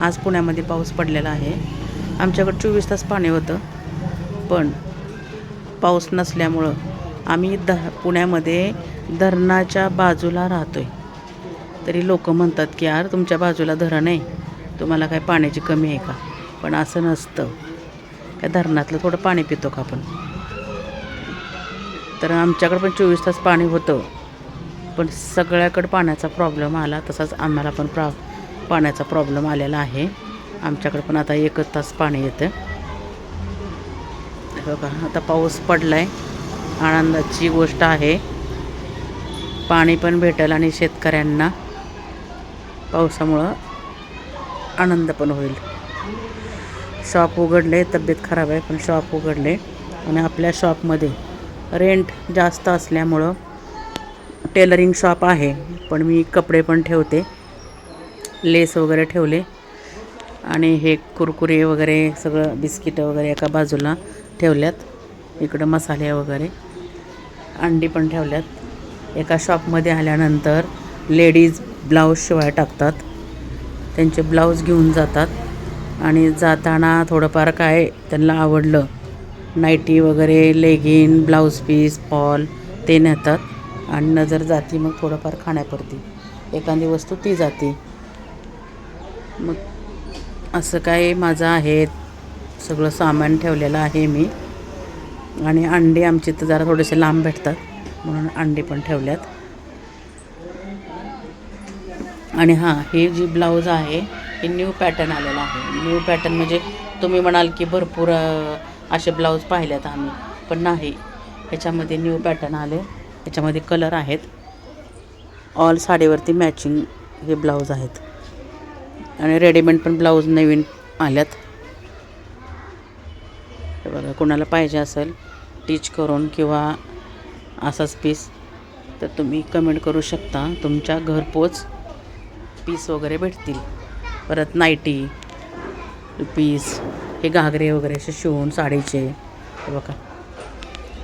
आज पुण्यामध्ये पाऊस पडलेला आहे. आमच्याकडे 24 तास पाणी होतं, पण पाऊस नसल्यामुळं आम्ही पुण्यामध्ये धरणाच्या बाजूला राहतो आहे. तरी लोक म्हणतात की यार तुमच्या बाजूला धरण आहे, तुम्हाला काय पाण्याची कमी आहे का? पण असं नसतं. त्या धरणातलं थोडं पाणी पितो का आपण? तर आमच्याकडे पण 24 तास पाणी होतं, पण सगळ्याकडे पाण्याचा प्रॉब्लेम आला. तसाच आम्हाला पण पाण्याचा प्रॉब्लेम आलेला आहे. आमच्याकडे पण आता 1 तास पाणी येतं. बघा आता पाऊस पडला आहे, आनंदाची गोष्ट आहे. पाणी पण भेटेल आणि शेतकऱ्यांना पावसामुळं आनंद पण होईल. शॉप उघडले, तब्येत खराब आहे पण शॉप उघडले. आणि आपल्या शॉपमध्ये रेंट जास्त असल्यामुळं टेलरिंग शॉप आहे, पण मी कपडे पण ठेवते, लेस वगैरे ठेवले. आणि हे कुरकुरे वगैरे सगळं बिस्किटं वगैरे एका बाजूला ठेवल्यात. इकडं मसाले वगैरे अंडी पण ठेवल्यात. एका शॉपमध्ये आल्यानंतर लेडीज ब्लाऊज शिवाय टाकतात, त्यांचे ब्लाऊज घेऊन जातात. आणि जाताना थोडंफार काय त्यांना आवडलं, नाईटी वगैरे, लेगिन, ब्लाऊज पीस, फॉल ते नेतात. आणि नजर जाती मग थोडंफार खाण्यापुरती एखादी वस्तू ती जाते. मग असं काय माझं आहे, सगळं सामान ठेवलेलं आहे मी. आणि अंडे आमचे तर जरा थोडेसे लांब भेटतात म्हणून अंडे पण ठेवल्यात. आणि हां, हे जी ब्लाऊज आहे हे न्यू पॅटर्न आलेला आहे. न्यू पॅटर्न म्हणजे तुम्ही म्हणाल की भरपूर असे ब्लाऊज पाहिलेत आम्ही, पण नाही, ह्याच्यामध्ये न्यू पॅटर्न आले. ह्याच्यामध्ये कलर आहेत. ऑल साडीवरती मॅचिंग हे ब्लाऊज आहेत. आणि रेडीमेड पण ब्लाऊज नवीन आल्यात. हे बघा, कोणाला पाहिजे असेल टीच करून किंवा असाच पीस तर तुम्ही कमेंट करू शकता. तुमच्या घरपोच पीस वगैरे भेटतील. परत नाईटी पीस, हे घागरे वगैरे असे शिवून साडीचे. हे बघा,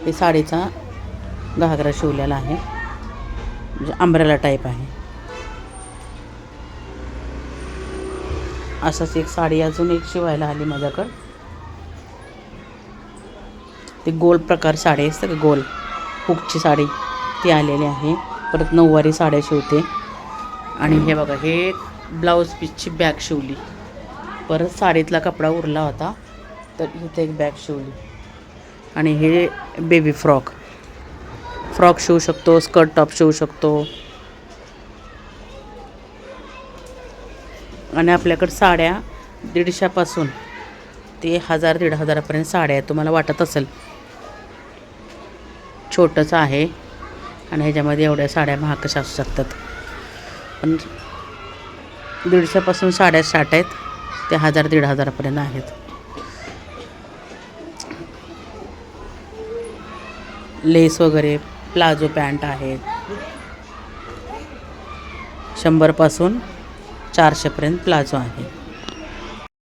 हे साडीचा घागरा शिवलेला आहे, म्हणजे अंब्रेला टाईप आहे. असंच एक साडी अजून एक शिवायला आली माझ्याकडं. ती गोल प्रकार साडी असते का, गोल हुकची साडी ती आलेली आहे. परत नऊवारी साड्या शिवते. आणि हे बघा, हे ब्लाऊज पीसची बॅग शिवली. परत साडीतला कपडा उरला होता तर इथे एक बॅग शिवली. आणि हे बेबी फ्रॉक शिवू शकतो, स्कर्ट टॉप शिवू शकतो. आणि आपल्याकडे साड्या 150पासून ते 1000-1500पर्यंत साड्या आहेत. तुम्हाला वाटत असेल छोटंच आहे आणि ह्याच्यामध्ये एवढ्या साड्या महाग कशा असू शकतात, पण 150पासून साड्या स्टार्ट आहेत, ते 1000-1500पर्यंत आहेत. लेस वगैरे, प्लाझो पॅन्ट आहेत 100पासून 400पर्यंत प्लाझो आहे.